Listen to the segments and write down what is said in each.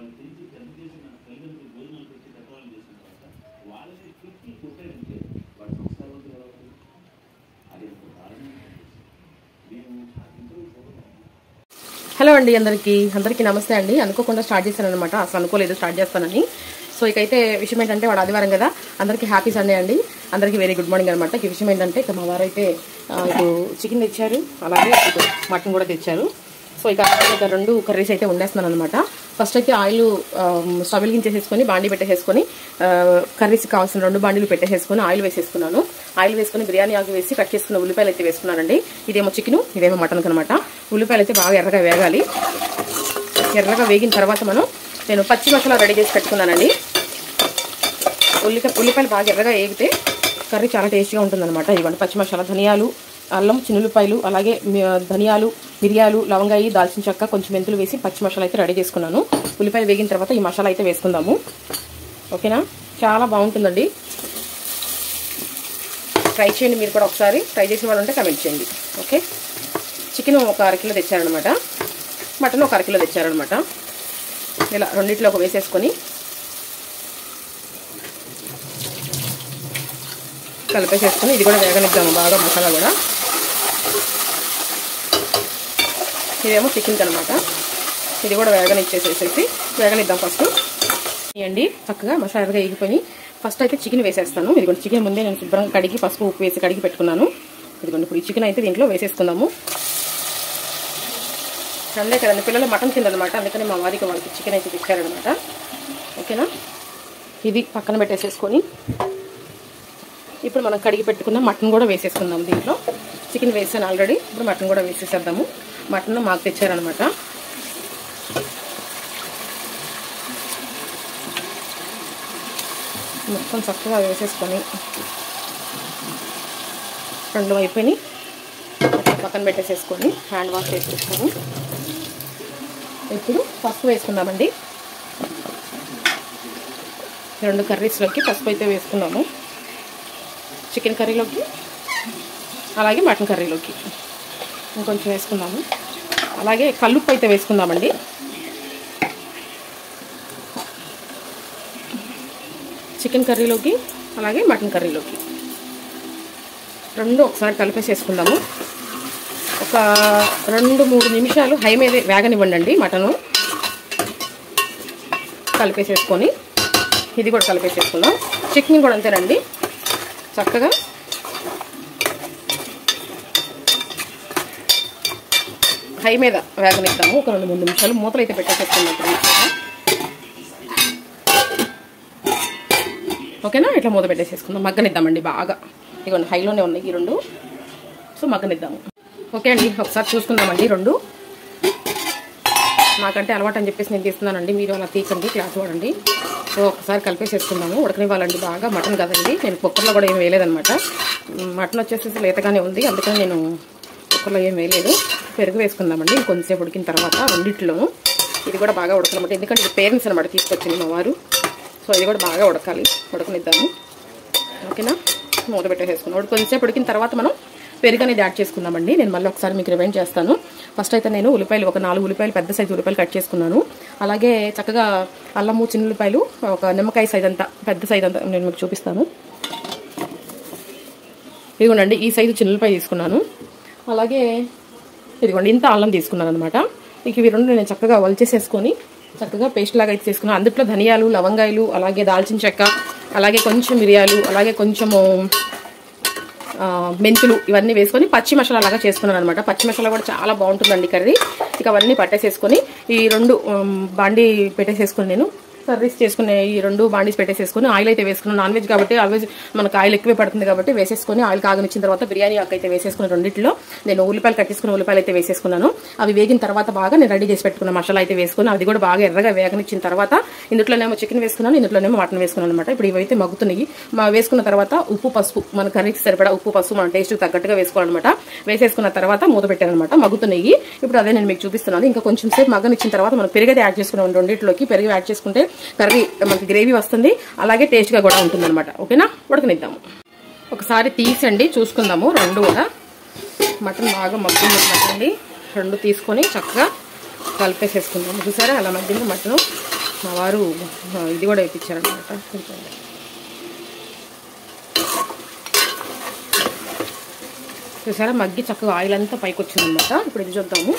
Hello అండి, అందరికీ నమస్తే అండి. అనుకోకుండా స్టార్ట్ చేశాను అనమాట. అసలు అనుకోలేదు స్టార్ట్ చేస్తానని. సో ఇకైతే విషయం ఏంటంటే వాడు ఆదివారం కదా, అందరికీ హ్యాపీ సండే అండి. అందరికీ వెరీ గుడ్ మార్నింగ్ అనమాట. ఈ విషయం ఏంటంటే ఇక మా వారు అయితే ఇప్పుడు చికెన్ తెచ్చారు, అలాగే ఇప్పుడు మటన్ కూడా తెచ్చారు. సో ఇక రెండు కర్రీస్ అయితే వండేస్తున్నాను అనమాట. ఫస్ట్ అయితే ఆయిల్ స్టవ్ వెలిగించేసేసుకొని బాండీ పెట్టేసేసుకొని కర్రీస్ కావాల్సిన 2 బాండీలు పెట్టేసేసుకొని ఆయిల్ వేసేసుకున్నాను. ఆయిల్ వేసుకొని బిర్యానీ ఆకు వేసి కట్ చేసుకున్న ఉల్లిపాయలు అయితే వేసుకున్నానండి. ఇదేమో చికెను, ఇదేమో మటన్ అనమాట. ఉల్లిపాయలు అయితే బాగా ఎర్రగా వేగాలి. ఎర్రగా వేగిన తర్వాత నేను పచ్చి మసాలా రెడీ చేసి పెట్టుకున్నానండి. ఉల్లిపాయలు బాగా ఎర్రగా వేగితే కర్రీ చాలా టేస్టీగా ఉంటుందన్నమాట. ఇవ్వండి పచ్చి మసాలా, ధనియాలు, అల్లం, చిన్నులపాయలు, అలాగే ధనియాలు, మిరియాలు, లవంగాయి, దాల్చిన చెక్క, కొంచెం మెంతులు వేసి పచ్చి మసాలా అయితే రెడీ చేసుకున్నాను. ఉల్లిపాయలు వేగిన తర్వాత ఈ మసాలా అయితే వేసుకుందాము. ఓకేనా, చాలా బాగుంటుందండి. ట్రై చేయండి మీరు కూడా ఒకసారి. ట్రై చేసిన వాళ్ళు ఉంటే కమెంట్ చేయండి. ఓకే, చికెన్ ఒక 1/2 కిలో తెచ్చారనమాట, మటన్ ఒక 1/2 కిలో తెచ్చారనమాట. ఇలా రెండిట్లో ఒక వేసేసుకొని కలిపేసేసుకొని ఇది కూడా వేగనిద్దాము బాగా మసాలా కూడా. ఇదేమో చికెన్కి అనమాట. ఇది కూడా వేగనిద్దాం ఫస్ట్. ఇవ్వండి చక్కగా మసాలా ఎర్రగా వేగిపోయి ఫస్ట్ అయితే చికెన్ వేసేస్తాను. ఇదిగోండి చికెన్ ముందే నేను శుభ్రంగా కడిగి పసుపు ఉప్పు వేసి కడిగి పెట్టుకున్నాను. ఇదిగోండి ఇప్పుడు ఈ చికెన్ అయితే దీంట్లో వేసేసుకుందాము. సండే కదండి, పిల్లలు మటన్ తిందనమాట, అందుకని మా వారికి వాళ్ళకి చికెన్ అయితే తెచ్చారనమాట. ఓకేనా, ఇది పక్కన పెట్టేసేసుకొని ఇప్పుడు మనం కడిగి పెట్టుకున్న మటన్ కూడా వేసేసుకుందాం. దీంట్లో చికెన్ వేసాను ఆల్రెడీ, ఇప్పుడు మటన్ కూడా వేసేసేద్దాము. మటన్ మాకు తెచ్చారనమాట. మొత్తం చక్కగా వేసేసుకొని 2 అయిపోయి పక్కన పెట్టేసేసుకొని హ్యాండ్ వాష్ చేసేసుకొని ఇప్పుడు పసుపు వేసుకుందామండి. 2 కర్రీస్లోకి పసుపు అయితే వేసుకున్నాము. చికెన్ కర్రీలోకి అలాగే మటన్ కర్రీలోకి ఇంకొంచెం వేసుకుందాము. అలాగే కల్లుప్పు అయితే వేసుకుందామండి. చికెన్ కర్రీలోకి అలాగే మటన్ కర్రీలోకి 2 ఒకసారి కలిపేసేసుకుందాము. ఒక 2-3 నిమిషాలు హై మీద వేగనివ్వండి మటను. కలిపేసేసుకొని ఇది కూడా కలిపేసేసుకుందాం. చికెన్ కూడా అంతేనండి, చక్కగా హై మీద వేగనిద్దాము. ఒక 2-3 నిమిషాలు మూతలు అయితే పెట్టేసేసుకున్నప్పుడు. ఓకేనా, ఇట్లా మూత పెట్టేసేసుకుందాం. మగ్గనిద్దామండి బాగా. ఇదిగోండి హైలోనే ఉన్నాయి ఈ 2. సో మగ్గనిద్దాము. ఓకే అండి, ఒకసారి చూసుకుందామండి. 2 నాకంటే అలవాటు అని చెప్పేసి నేను తీస్తున్నానండి, మీరు అలా తీకండి, క్లాత్ వాడండి. సో ఒకసారి కలిపేసేసుకున్నాము. ఉడకనివ్వాలండి బాగా. మటన్ కదండి, నేను కుక్కర్లో కూడా ఏం వేయలేదనమాట. మటన్ వచ్చేసి లేతగానే ఉంది, అందుకని నేను కుక్కర్లో ఏం వేయలేదు. పెరుగు వేసుకుందామండి కొంచెంసేపు ఉడికిన తర్వాత. రెండిట్లోనూ ఇది కూడా బాగా ఉడకనమాట, ఎందుకంటే ఇది పేరెంట్స్ అనమాట తీసుకొచ్చింది మా వారు. సో ఇది కూడా బాగా ఉడకాలి, ఉడకనిద్దాము. ఓకేనా, మూత పెట్టేసేసుకున్నాం. కొంచెంసేపు ఉడికిన తర్వాత మనం పెరుగు అనేది యాడ్ చేసుకుందామండి. నేను మళ్ళీ ఒకసారి మీకు రిమైండ్ చేస్తాను. ఫస్ట్ అయితే నేను ఉల్లిపాయలు ఒక 4 ఉల్లిపాయలు, పెద్ద సైజు ఉల్లిపాయలు కట్ చేసుకున్నాను. అలాగే చక్కగా అల్లము, చిన్నుల్లిపాయలు, ఒక నిమ్మకాయ సైజ్ అంతా, పెద్ద సైజ్ అంతా నేను మీకు చూపిస్తాను. ఇదిగోండి ఈ సైజు చిన్నుల్లిపాయ తీసుకున్నాను. అలాగే ఇదిగోండి ఇంత అల్లం తీసుకున్నాను అనమాట. ఇక ఇవి 2 నేను చక్కగా వలిచేసేసుకొని చక్కగా పేస్ట్ లాగా అయితే చేసుకున్నాను. అందులో ధనియాలు, లవంగాయలు, అలాగే దాల్చిన చెక్క, అలాగే కొంచెం మిరియాలు, అలాగే కొంచెము మెంతులు, ఇవన్నీ వేసుకొని పచ్చి మసాలా లాగా చేసుకున్నాను అనమాట. పచ్చి మసాలా కూడా చాలా బాగుంటుందండి కర్రీ. ఇక అవన్నీ పట్టేసేసుకొని ఈ 2 బాండీ పెట్టేసేసుకొని నేను కర్రీస్ చేసుకునే ఈ 2 బాండీస్ పెట్టేసేసుకొని ఆయిల్ అయితే వేసుకున్నాను. నాన్ వెజ్ కాబట్టి ఆల్వేజ్ మనకు ఆయిల్ ఎక్కువే పడుతుంది కాబట్టి వేసేసుకొని ఆయిల్ కాగనిచ్చిన తర్వాత బిర్యానీ ఆకు అయితే వేసేసుకుని రెండిట్లో నేను ఉల్లిపాయలు కట్ చేసుకుని ఉల్లిపాయలు అయితే వేసేసుకున్నాను. అవి వేగిన తర్వాత బాగా నేను రెడీ చేసి పెట్టుకున్న మసాలా అయితే వేసుకుని అది కూడా బాగా ఎర్రగా వేగనిచ్చిన తర్వాత ఇందులోనేమో చికెన్ వేసుకున్నాను, ఇందులోనేమో మటన్ వేసుకున్నాను అనమాట. ఇప్పుడు ఇవైతే మగ్గుతున్నాయి. వేసుకున్న తర్వాత ఉప్పు, పసుపు, మన కర్రీకి సరిపడా ఉప్పు, పసుపు మన టేస్ట్కి తగ్గట్టుగా వేసుకోవాలన్నమాట. వేసేసుకున్న తర్వాత మూత పెట్టాను అనమాట. మగ్గుతున్నాయి. ఇప్పుడు అదే నేను మీకు చూపిస్తున్నాను. ఇంకా కొంచెం సేపు మగ్గనిచ్చిన తర్వాత మనం పెరుగు యాడ్ చేసుకున్నాం. రెండిట్లోకి పెరుగు యాడ్ చేసుకుంటే కర్రీ మనకి గ్రేవీ వస్తుంది, అలాగే టేస్ట్గా కూడా ఉంటుంది అనమాట. ఓకేనా, ఉడకనిద్దాము. ఒకసారి తీసండి చూసుకుందాము. 2 కూడా మటన్ బాగా మగ్గుందండి. 2 తీసుకొని చక్కగా కలిపేసేసుకుందాము. చూసారా అలా మగ్గింది మటను. మా వారు ఇది కూడా వేయించారనమాట. చూసారా మగ్గి చక్కగా ఆయిల్ అంతా పైకి వచ్చిందనమాట. ఇప్పుడు ఇది చూద్దాము,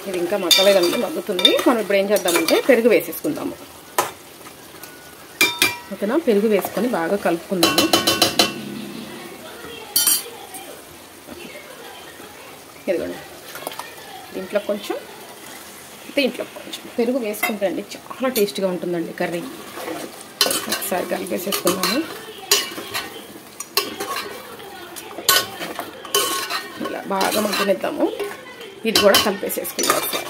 ఇది ఇంకా మగ్గలేదంటే మగ్గుతుంది. మనం ఇప్పుడు ఏం చేద్దామంటే పెరుగు వేసేసుకుందాము. ఓకేనా, పెరుగు వేసుకొని బాగా కలుపుకుందాము. ఇదిగోండి, దీంట్లో కొంచెం పెరుగు వేసుకుంటే అండి చాలా టేస్ట్గా ఉంటుందండి కర్రీ. ఒకసారి కలిపేసేసుకుందాము. ఇలా బాగా మగ్గనిద్దాము. ఇది కూడా కలిపేసేసుకుందాం ఒకసారి.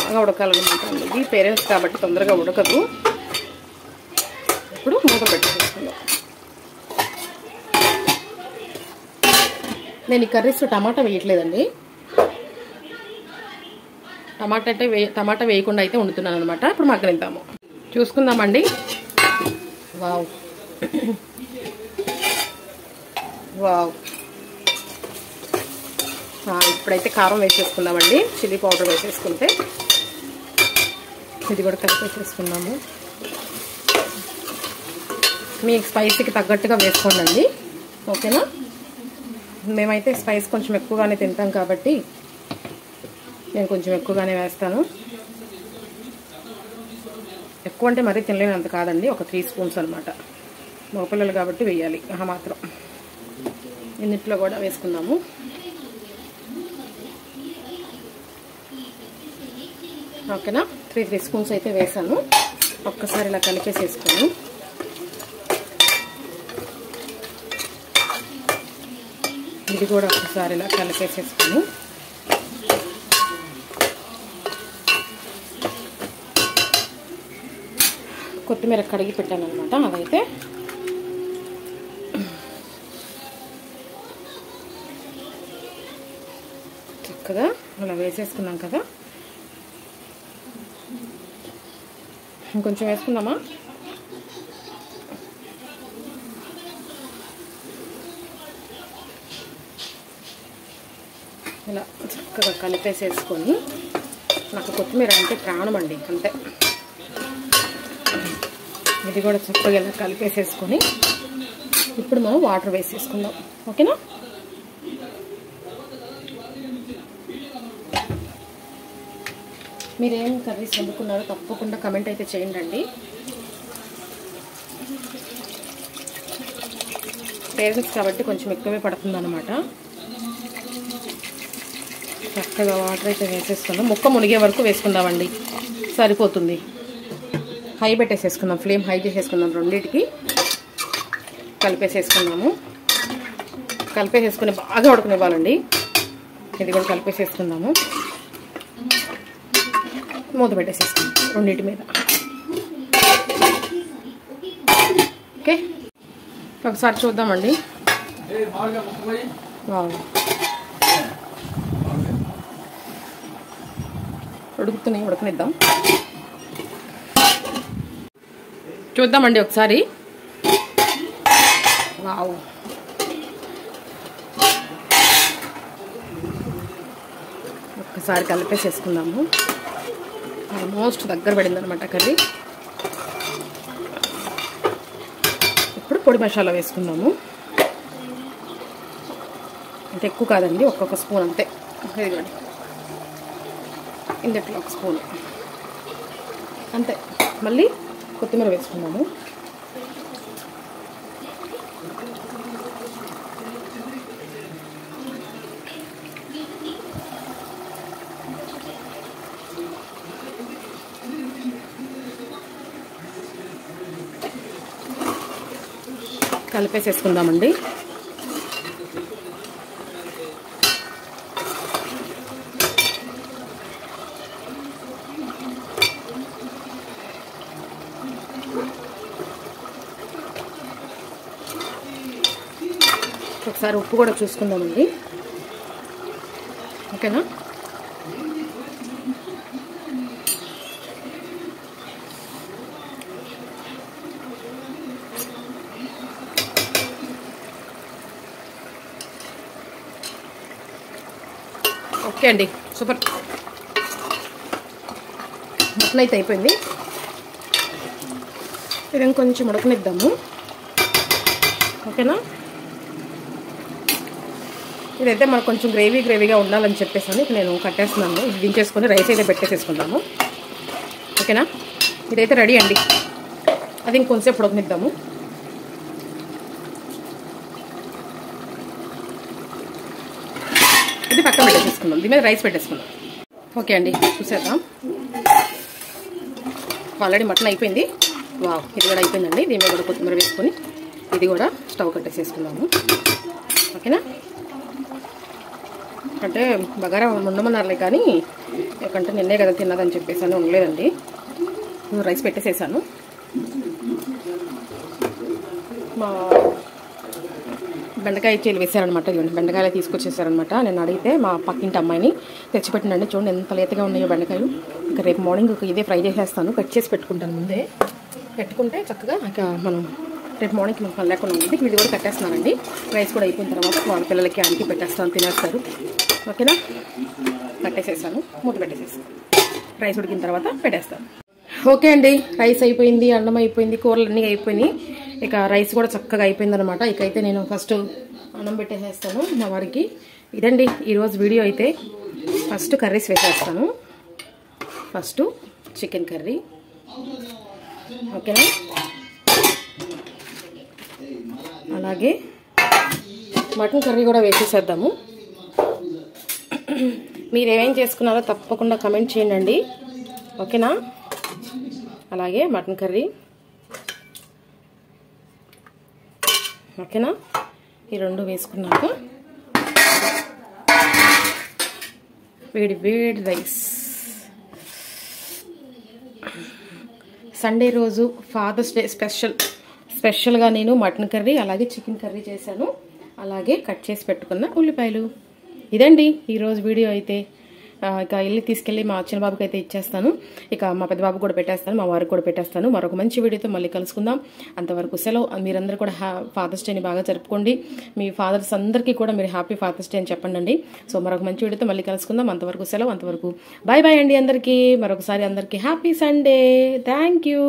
బాగా ఉడకాలన్నమాట. ఇది పేరెంట్స్ కాబట్టి తొందరగా ఉడకదు. ఇప్పుడు మూత పెట్టేసుకుందాం. నేను ఈ కర్రీస్ టమాటా వేయట్లేదండి. టమాటా వేయకుండా అయితే వండుతున్నాను అనమాట. ఇప్పుడు మగ్గనిద్దాము, చూసుకుందామండి. వావ్ వావ్, ఇప్పుడైతే కారం వేసేసుకుందామండి. చిల్లీ పౌడర్ వేసేసుకుంటే ఇది కూడా కలిపేసేసుకున్నాము. మీ స్పైసీకి తగ్గట్టుగా వేసుకోండి. ఓకేనా, మేమైతే స్పైస్ కొంచెం ఎక్కువగానే తింటాం కాబట్టి నేను కొంచెం ఎక్కువగానే వేస్తాను. ఎక్కువ అంటే మరీ తినలేనంత కాదండి, ఒక 3 స్పూన్స్ అనమాట. మగపిల్లలు కాబట్టి వేయాలి మాత్రం. ఇన్నిట్లో కూడా వేసుకుందాము. ఓకేనా, 3 స్పూన్స్ అయితే వేసాను. ఒక్కసారి ఇలా కలిపేసేసుకొని ఇది కూడా ఒకసారి ఇలా కలిపేసేసుకొని కొత్తిమీర కడిగి పెట్టాను అనమాట. అదైతే చక్కగా అలా వేసేసుకున్నాం కదా. ఇంకొంచెం వేసుకుందామా? ఇలా చక్కగా కలిపేసేసుకొని, నాకు కొత్తిమీర అంటే ప్రాణం అండి, అంతే. ఇది కూడా చక్కగా ఇలా కలిపేసేసుకొని ఇప్పుడు మనం వాటర్ వేసేసుకుందాం. ఓకేనా, మీరేం కర్రీస్ వండుకున్నారో తప్పకుండా కమెంట్ అయితే చేయండి. పేరెంట్స్ కాబట్టి కొంచెం ఎక్కువే పడుతుందన్నమాట. చక్కగా వాటర్ అయితే వేసేసుకుందాం. ముక్క మునిగే వరకు వేసుకుందామండి, సరిపోతుంది. హై పెట్టేసేసుకుందాం, ఫ్లేమ్ హై చేసేసుకుందాం. రెండింటికి కలిపేసేసుకుందాము. కలిపేసేసుకుని బాగా ఉడకనివ్వాలండి. ఇది కూడా కలిపేసేసుకుందాము. మూత పెట్టేసేసుకుందాం రెండింటి మీద. ఓకే, ఒకసారి చూద్దామండి. ఉడకనిద్దాం, చూద్దామండి ఒకసారి. వావ్, ఒక్కసారి కలిపేసేసుకుందాము. ఆల్మోస్ట్ దగ్గర పడిందనమాట కర్రీ. ఇప్పుడు పొడి మసాలా వేసుకుందాము. అంటే ఎక్కువ కాదండి, ఒక్కొక్క స్పూన్ అంతే. ఇదిగోండి, ఇందులో 1 స్పూన్ అంతే. మళ్ళీ కొత్తిమీర వేసుకుందాము. కలిపేసేసుకుందామండి. ఒకసారి ఉప్పు కూడా చూసుకుందామండి. ఓకేనా, ఓకే అండి, సూపర్. మటన్ అయితే అయిపోయింది. ఇది ఇంకొంచెం ఉడకనిద్దాము. ఓకేనా? ఇదైతే మనకు కొంచెం గ్రేవీగా ఉండాలని చెప్పేసి నేను కట్టేస్తున్నాను. ఇది దించేసుకొని రైస్ అయితే పెట్టేసేసుకుందాము. ఓకేనా? ఇదైతే రెడీ అండి. అది ఇంకొంచెంసేపు ఉడకనిద్దాము. ఇది పక్కన పెట్టేసుకుందాం. దీని మీద రైస్ పెట్టేసుకుందాం. ఓకే అండి, చూసేద్దాం. ఆల్రెడీ మటన్ అయిపోయింది. వావ్, ఇది కూడా అయిపోయిందండి. దీని మీద కూడా కొత్తిమీర వేసుకొని ఇది కూడా స్టవ్ కట్టేసేసుకుందాము. ఓకేనా? అంటే బగారా ఉండమన్నారులే, కానీ ఎందుకంటే నిన్నే కదా తిన్నదని చెప్పేసి అని ఉండలేదండి. రైస్ పెట్టేసేసాను. మా బెండకాయ చీలు వేసారనమాట. ఇవ్వండి, బెండకాయలు తీసుకొచ్చేసారనమాట. నేను అడిగితే మా పక్కింటి అమ్మాయిని తెచ్చిపెట్టినండి. చూడండి ఎంత లేతగా ఉన్నాయో బెండకాయలు. ఇంకా రేపు మార్నింగ్ ఇదే ఫ్రై చేసేస్తాను. కట్ చేసి పెట్టుకుంటాను. ముందే పెట్టుకుంటే చక్కగా ఇక మనం రేపు మార్నింగ్ మనకు లేకుండా ఉంటుంది. ఇది కూడా కట్టేస్తున్నానండి. రైస్ కూడా అయిపోయిన తర్వాత వాళ్ళ పిల్లలకి ఆంటీ పెట్టేస్తాను, తినేస్తారు. ఓకేనా? కట్టేసేసాను, మూత పెట్టేసేస్తాను. రైస్ ఉడికిన తర్వాత పెట్టేస్తాను. ఓకే అండి, రైస్ అయిపోయింది, అన్నం అయిపోయింది, కూరలు అన్నీ అయిపోయినాయి. ఇక రైస్ కూడా చక్కగా అయిపోయిందనమాట. ఇకైతే నేను ఫస్ట్ అన్నం పెట్టేసేస్తాను మా వారికి. ఇదండి ఈరోజు వీడియో. అయితే ఫస్ట్ కర్రీస్ వేసేస్తాను. First chicken curry. ఓకేనా? అలాగే మటన్ కర్రీ కూడా వేసేసేద్దాము. మీరు ఏమేం చేసుకున్నారో తప్పకుండా కమెంట్ చేయండి. ఓకేనా? అలాగే మటన్ కర్రీ. ఓకేనా? ఈ రెండు వేసుకున్నాక వేడి వేడి రైస్. సండే రోజు ఫాదర్స్ డే స్పెషల్గా నేను మటన్ కర్రీ అలాగే చికెన్ కర్రీ చేశాను. అలాగే కట్ చేసి పెట్టుకున్న ఉల్లిపాయలు. ఇదండి ఈరోజు వీడియో. అయితే ఇక వెళ్ళి తీసుకెళ్ళి మా చిన్న బాబుకి అయితే ఇచ్చేస్తాను. ఇక మా పెద్ద బాబు కూడా పెట్టేస్తాను, మా వారికి కూడా పెట్టేస్తాను. మరొక మంచి వీడియోతో మళ్ళీ కలుసుకుందాం. అంతవరకు సెలవు. మీరందరూ కూడా ఫాదర్స్ డేని బాగా జరుపుకోండి. మీ ఫాదర్స్ అందరికీ కూడా మీరు హ్యాపీ ఫాదర్స్ డే అని చెప్పండి. సో మరొక మంచి వీడియోతో మళ్ళీ కలుసుకుందాం. అంతవరకు సెలవు. అంతవరకు బాయ్ బాయ్ అండి అందరికీ. మరొకసారి అందరికీ హ్యాపీ సండే. Thank you.